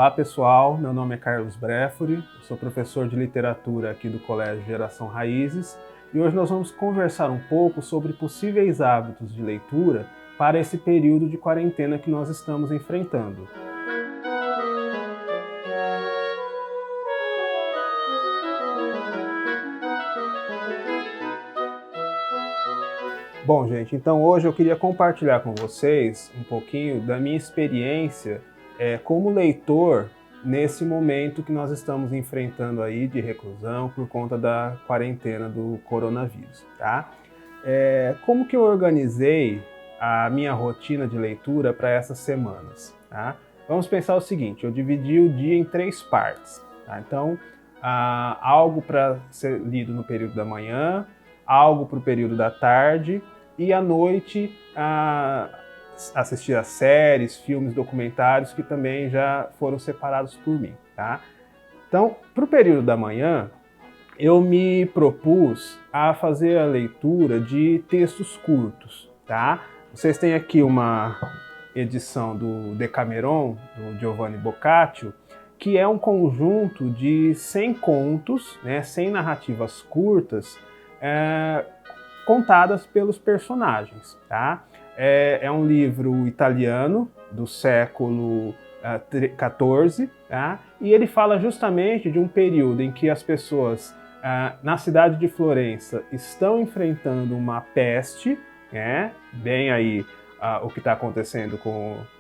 Olá pessoal, meu nome é Carlos Brefori, sou professor de literatura aqui do Colégio Geração Raízes e hoje nós vamos conversar um pouco sobre possíveis hábitos de leitura para esse período de quarentena que nós estamos enfrentando. Bom, gente, então hoje eu queria compartilhar com vocês um pouquinho da minha experiência como leitor nesse momento que nós estamos enfrentando aí de reclusão por conta da quarentena do coronavírus, tá? Como que eu organizei a minha rotina de leitura para essas semanas, tá? Vamos pensar o seguinte, eu dividi o dia em 3 partes, tá? Então, algo para ser lido no período da manhã, algo para o período da tarde e à noite assistir a séries, filmes, documentários que também já foram separados por mim, tá? Então, para o período da manhã, eu me propus a fazer a leitura de textos curtos, tá? Vocês têm aqui uma edição do Decameron, do Giovanni Boccaccio, que é um conjunto de 100 contos, né, 100 narrativas curtas, contadas pelos personagens, tá? É um livro italiano do século XIV, tá? E ele fala justamente de um período em que as pessoas na cidade de Florença estão enfrentando uma peste, né? Bem aí o que está acontecendo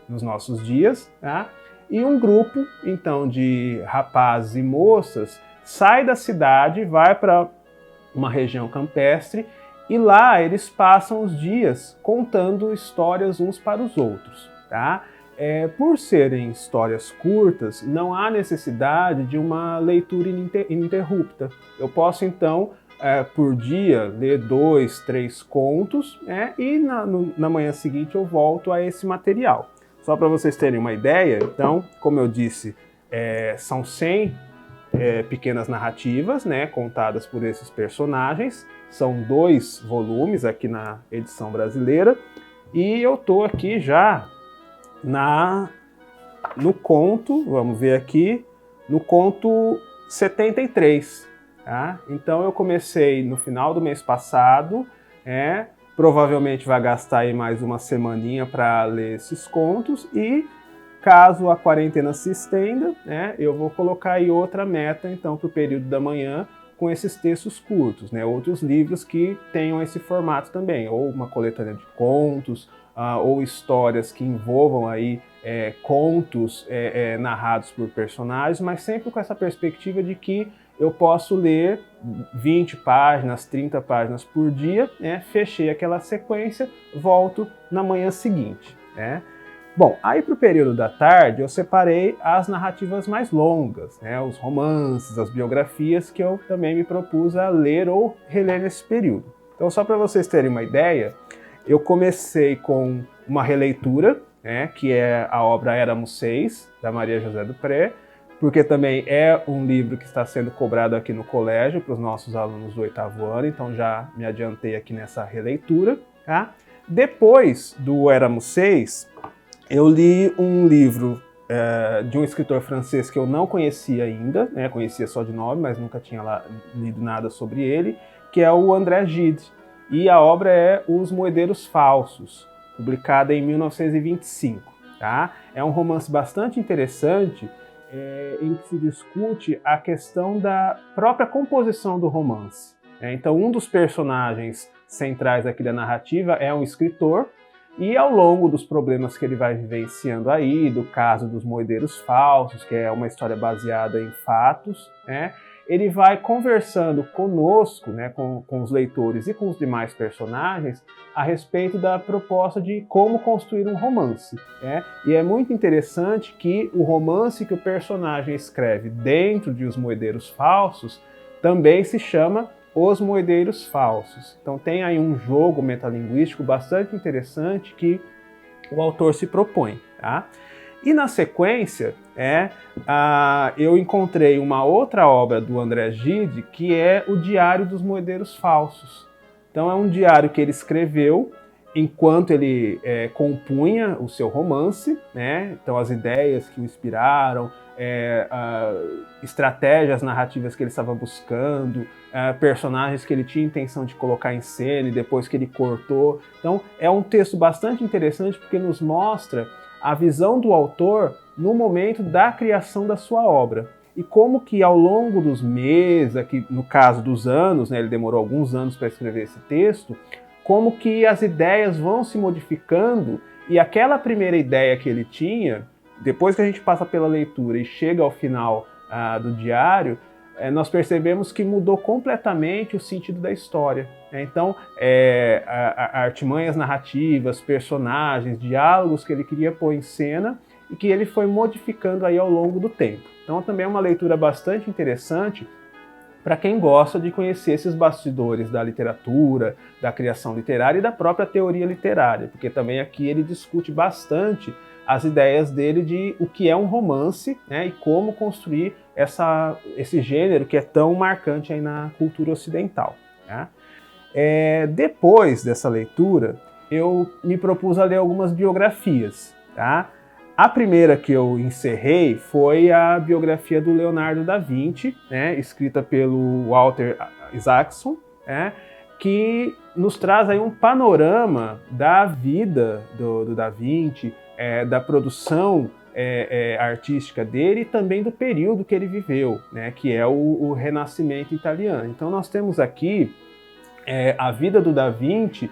nos nossos dias, tá? E um grupo, então, de rapazes e moças sai da cidade, vai para uma região campestre e lá eles passam os dias contando histórias uns para os outros, tá? Por serem histórias curtas, não há necessidade de uma leitura ininterrupta. Eu posso, então, por dia, ler 2, 3 contos, e na manhã seguinte eu volto a esse material. Só para vocês terem uma ideia, então, como eu disse, são 100 pequenas narrativas, né, contadas por esses personagens. São 2 volumes aqui na edição brasileira. E eu estou aqui já no conto, vamos ver aqui, no conto 73. Tá? Então eu comecei no final do mês passado, provavelmente vai gastar aí mais uma semaninha para ler esses contos e caso a quarentena se estenda, eu vou colocar aí outra meta então para o período da manhã com esses textos curtos, outros livros que tenham esse formato também, ou uma coletânea de contos, ou histórias que envolvam aí contos narrados por personagens, mas sempre com essa perspectiva de que eu posso ler 20 páginas, 30 páginas por dia, fechei aquela sequência, volto na manhã seguinte. Bom, aí para o período da tarde eu separei as narrativas mais longas, os romances, as biografias que eu também me propus a ler ou reler nesse período. Então só para vocês terem uma ideia, eu comecei com uma releitura, que é a obra Éramos Seis, da Maria José Dupré, porque também é um livro que está sendo cobrado aqui no colégio para os nossos alunos do 8º ano, então já me adiantei aqui nessa releitura. Tá? Depois do Éramos Seis, eu li um livro de um escritor francês que eu não conhecia ainda, conhecia só de nome, mas nunca tinha lido nada sobre ele, que é o André Gide. E a obra é Os Moedeiros Falsos, publicada em 1925. Tá? É um romance bastante interessante, em que se discute a questão da própria composição do romance. Então, um dos personagens centrais aqui da narrativa é um escritor, e ao longo dos problemas que ele vai vivenciando aí, do caso dos moedeiros falsos, que é uma história baseada em fatos, ele vai conversando conosco, com os leitores e com os demais personagens, a respeito da proposta de como construir um romance. E é muito interessante que o romance que o personagem escreve dentro de Os Moedeiros Falsos também se chama Os Moedeiros Falsos. Então tem aí um jogo metalinguístico bastante interessante que o autor se propõe. Tá? E na sequência, eu encontrei uma outra obra do André Gide, que é o Diário dos Moedeiros Falsos. Então é um diário que ele escreveu enquanto ele compunha o seu romance, né? Então as ideias que o inspiraram, estratégias narrativas que ele estava buscando, personagens que ele tinha intenção de colocar em cena e depois que ele cortou. Então é um texto bastante interessante porque nos mostra a visão do autor no momento da criação da sua obra. E como que ao longo dos meses, aqui no caso dos anos, né, ele demorou alguns anos para escrever esse texto, como que as ideias vão se modificando e aquela primeira ideia que ele tinha, depois que a gente passa pela leitura e chega ao final do diário, nós percebemos que mudou completamente o sentido da história. Então, artimanhas narrativas, personagens, diálogos que ele queria pôr em cena e que ele foi modificando aí ao longo do tempo. Então, também é uma leitura bastante interessante para quem gosta de conhecer esses bastidores da literatura, da criação literária e da própria teoria literária, porque também aqui ele discute bastante as ideias dele de o que é um romance, né, e como construir esse gênero que é tão marcante aí na cultura ocidental. Né? Depois dessa leitura, eu me propus a ler algumas biografias. Tá? A primeira que eu encerrei foi a biografia do Leonardo da Vinci, né, escrita pelo Walter Isaacson, né, que nos traz aí um panorama da vida do Da Vinci, da produção artística dele e também do período que ele viveu, né, que é o Renascimento italiano. Então nós temos aqui a vida do Da Vinci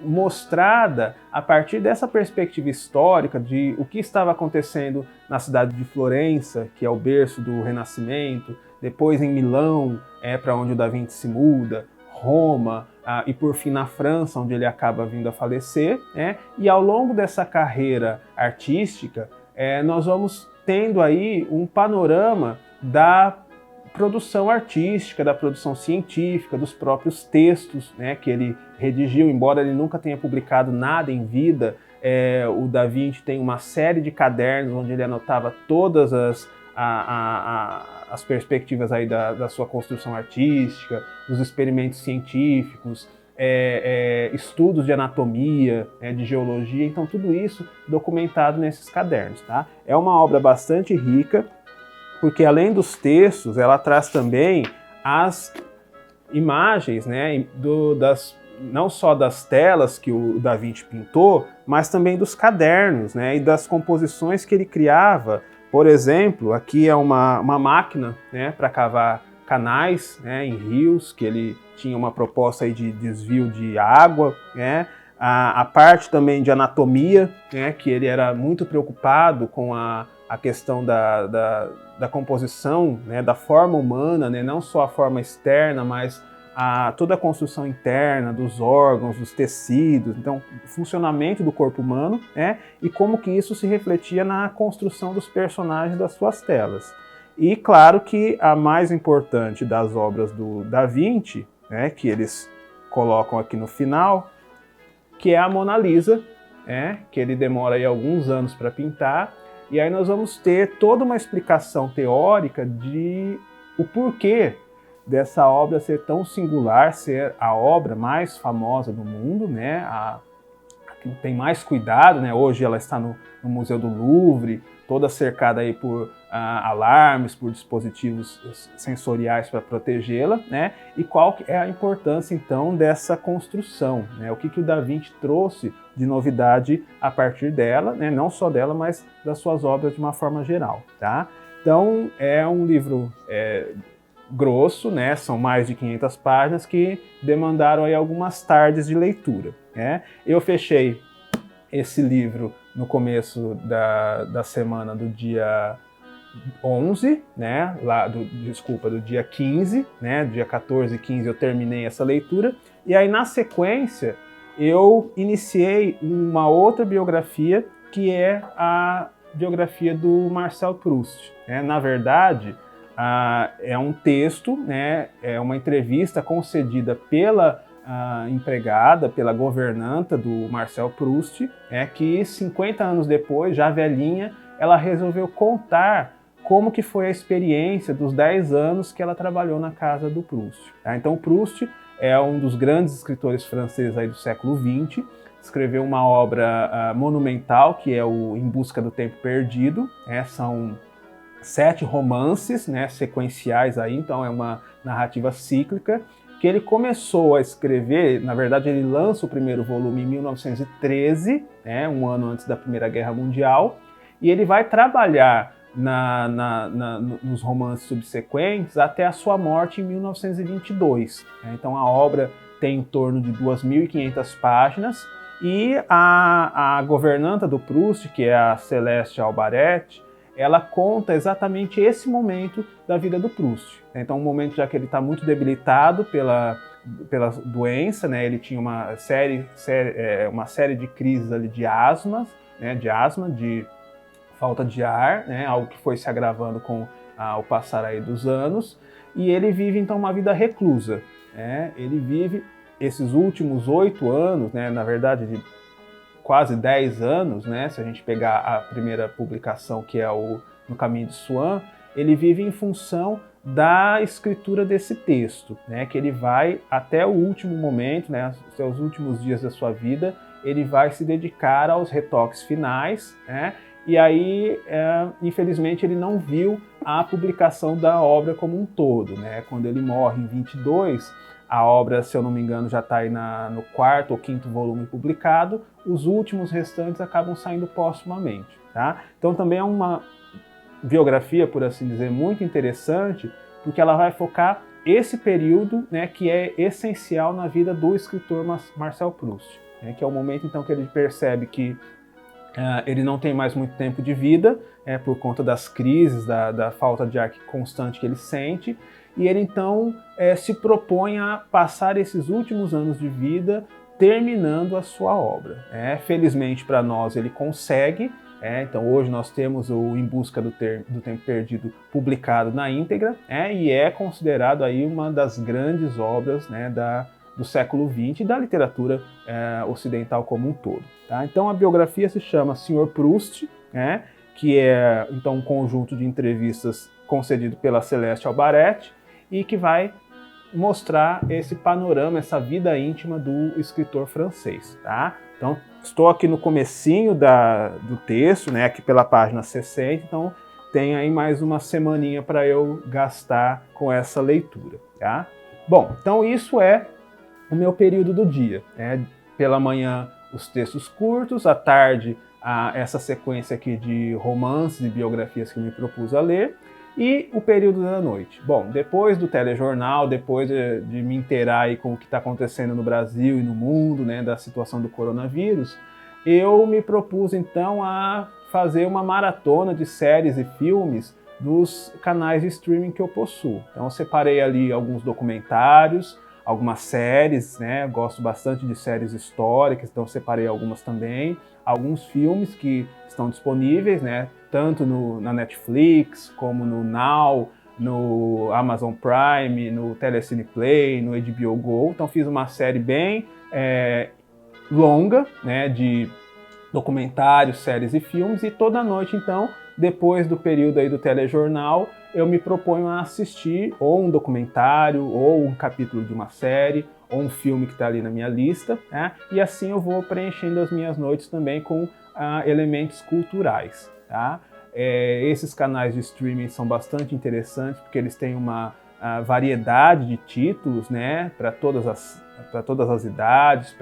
mostrada a partir dessa perspectiva histórica de o que estava acontecendo na cidade de Florença, que é o berço do Renascimento, depois em Milão, para onde o Da Vinci se muda, Roma, e por fim na França, onde ele acaba vindo a falecer. E ao longo dessa carreira artística, nós vamos tendo aí um panorama da produção artística, da produção científica, dos próprios textos, né, que ele redigiu, embora ele nunca tenha publicado nada em vida. O Da Vinci tem uma série de cadernos onde ele anotava todas as perspectivas aí da sua construção artística, dos experimentos científicos, estudos de anatomia, de geologia, então tudo isso documentado nesses cadernos. Tá? É uma obra bastante rica, porque além dos textos, ela traz também as imagens, né, não só das telas que o Da Vinci pintou, mas também dos cadernos, né, e das composições que ele criava. Por exemplo, aqui é uma máquina, né, para cavar canais, né, em rios, que ele tinha uma proposta aí de desvio de água, né, a parte também de anatomia, né, que ele era muito preocupado com a questão da composição, né, da forma humana, né, não só a forma externa, mas toda a construção interna dos órgãos, dos tecidos, então o funcionamento do corpo humano, né, e como que isso se refletia na construção dos personagens das suas telas. E claro que a mais importante das obras do Da Vinci, né, que eles colocam aqui no final, que é a Mona Lisa, que ele demora aí alguns anos para pintar. E aí nós vamos ter toda uma explicação teórica de o porquê dessa obra ser tão singular, ser a obra mais famosa do mundo, né? A que tem mais cuidado, né? Hoje ela está no Museu do Louvre, toda cercada aí por alarmes, por dispositivos sensoriais para protegê-la, né? E qual é a importância então dessa construção, né? O que o Da Vinci trouxe de novidade a partir dela, né? Não só dela, mas das suas obras de uma forma geral, tá? Então é um livro grosso, né? São mais de 500 páginas que demandaram aí algumas tardes de leitura, né? Eu fechei esse livro no começo da semana do dia 11, né? Do dia 15, né? Dia 14 e 15 eu terminei essa leitura. E aí, na sequência, eu iniciei uma outra biografia, que é a biografia do Marcel Proust. Na verdade, é um texto, né? É uma entrevista concedida pela empregada, pela governanta do Marcel Proust, que 50 anos depois, já velhinha, ela resolveu contar como que foi a experiência dos 10 anos que ela trabalhou na casa do Proust. Então o Proust é um dos grandes escritores franceses aí do século XX, escreveu uma obra monumental, que é o Em Busca do Tempo Perdido, são 7 romances, né, sequenciais aí, então é uma narrativa cíclica, que ele começou a escrever, na verdade ele lança o primeiro volume em 1913, um ano antes da Primeira Guerra Mundial, e ele vai trabalhar nos romances subsequentes até a sua morte em 1922. Então a obra tem em torno de 2.500 páginas, e a governanta do Proust, que é a Céleste Albaret, ela conta exatamente esse momento da vida do Proust. Então, um momento já que ele está muito debilitado pela doença, né? Ele tinha uma série de crises ali de asma, de falta de ar, né? Algo que foi se agravando com o passar aí dos anos, e ele vive então uma vida reclusa. Ele vive esses últimos 8 anos, né? Na verdade, de quase 10 anos, né? Se a gente pegar a primeira publicação, que é No Caminho de Swan, ele vive em função da escritura desse texto, né? Que ele vai até o último momento, né? Os seus últimos dias da sua vida, ele vai se dedicar aos retoques finais, né? E aí, infelizmente, ele não viu a publicação da obra como um todo, né? Quando ele morre em 22, a obra, se eu não me engano, já está aí no 4º ou 5º volume publicado. Os últimos restantes acabam saindo póstumamente, tá? Então também é uma biografia, por assim dizer, muito interessante, porque ela vai focar esse período, né, que é essencial na vida do escritor Marcel Proust, né, que é o momento então que ele percebe que ele não tem mais muito tempo de vida, por conta das crises, da falta de ar constante que ele sente, e ele então se propõe a passar esses últimos anos de vida terminando a sua obra. Felizmente para nós ele consegue, então hoje nós temos o Em Busca do Tempo Perdido publicado na íntegra, e é considerado aí uma das grandes obras, né, do século XX e da literatura ocidental como um todo. Tá? Então a biografia se chama Sr. Proust, que é então um conjunto de entrevistas concedido pela Céleste Albaret e que vai mostrar esse panorama, essa vida íntima do escritor francês. Tá? Então estou aqui no comecinho do texto, né, aqui pela página 60, então tem aí mais uma semaninha para eu gastar com essa leitura. Tá? Bom, então isso é o meu período do dia. Pela manhã, os textos curtos, à tarde, essa sequência aqui de romances e biografias que eu me propus a ler, e o período da noite. Bom, depois do telejornal, depois de me inteirar aí com o que está acontecendo no Brasil e no mundo, né, da situação do coronavírus, eu me propus então a fazer uma maratona de séries e filmes dos canais de streaming que eu possuo. Então eu separei ali alguns documentários, algumas séries, né? Gosto bastante de séries históricas, então separei algumas também. Alguns filmes que estão disponíveis, né? Tanto na Netflix, como no Now, no Amazon Prime, no Telecine Play, no HBO Go. Então fiz uma série bem longa, né? De documentários, séries e filmes, e toda noite, então, depois do período aí do telejornal, eu me proponho a assistir ou um documentário, ou um capítulo de uma série, ou um filme que está ali na minha lista, né? E assim eu vou preenchendo as minhas noites também com elementos culturais. Tá? Esses canais de streaming são bastante interessantes, porque eles têm uma variedade de títulos, né? Para todas as idades,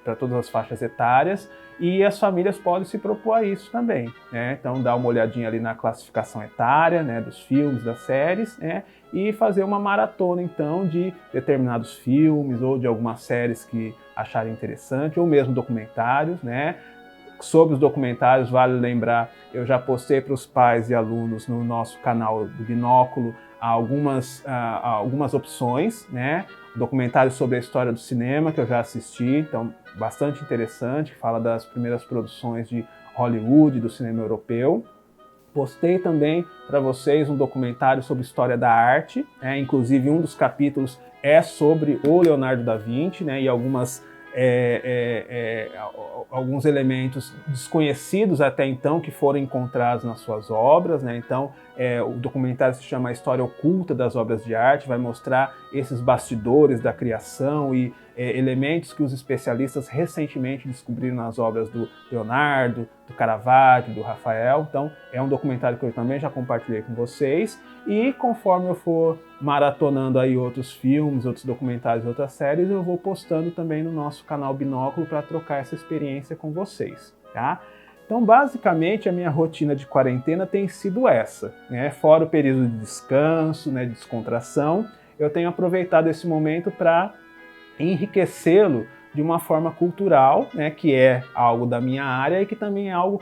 para todas as faixas etárias, e as famílias podem se propor a isso também, né? Então dá uma olhadinha ali na classificação etária, né, dos filmes, das séries, né, e fazer uma maratona então de determinados filmes ou de algumas séries que acharem interessante, ou mesmo documentários, né? Sobre os documentários, vale lembrar, eu já postei para os pais e alunos no nosso canal do Binóculo algumas opções, né? Documentário sobre a história do cinema, que eu já assisti, então bastante interessante, que fala das primeiras produções de Hollywood, do cinema europeu. Postei também para vocês um documentário sobre história da arte, inclusive um dos capítulos é sobre o Leonardo da Vinci, né, e alguns elementos desconhecidos até então que foram encontrados nas suas obras, né? Então o documentário se chama A História Oculta das Obras de Arte, vai mostrar esses bastidores da criação e elementos que os especialistas recentemente descobriram nas obras do Leonardo, do Caravaggio, do Rafael. Então é um documentário que eu também já compartilhei com vocês, e conforme eu for maratonando aí outros filmes, outros documentários, outras séries, eu vou postando também no nosso canal Binóculo para trocar essa experiência com vocês, tá? Então, basicamente, a minha rotina de quarentena tem sido essa, né? Fora o período de descanso, né, de descontração, eu tenho aproveitado esse momento para enriquecê-lo de uma forma cultural, né, que é algo da minha área e que também é algo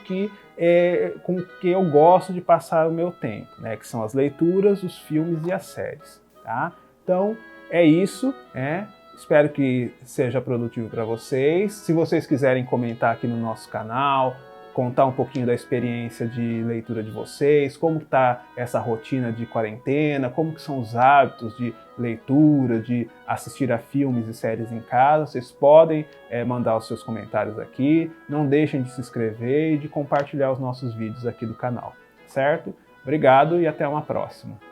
com que eu gosto de passar o meu tempo, né, que são as leituras, os filmes e as séries, tá? Então, é isso, né? Espero que seja produtivo para vocês. Se vocês quiserem comentar aqui no nosso canal, contar um pouquinho da experiência de leitura de vocês, como está essa rotina de quarentena, como que são os hábitos de leitura, de assistir a filmes e séries em casa, vocês podem mandar os seus comentários aqui. Não deixem de se inscrever e de compartilhar os nossos vídeos aqui do canal, certo? Obrigado e até uma próxima.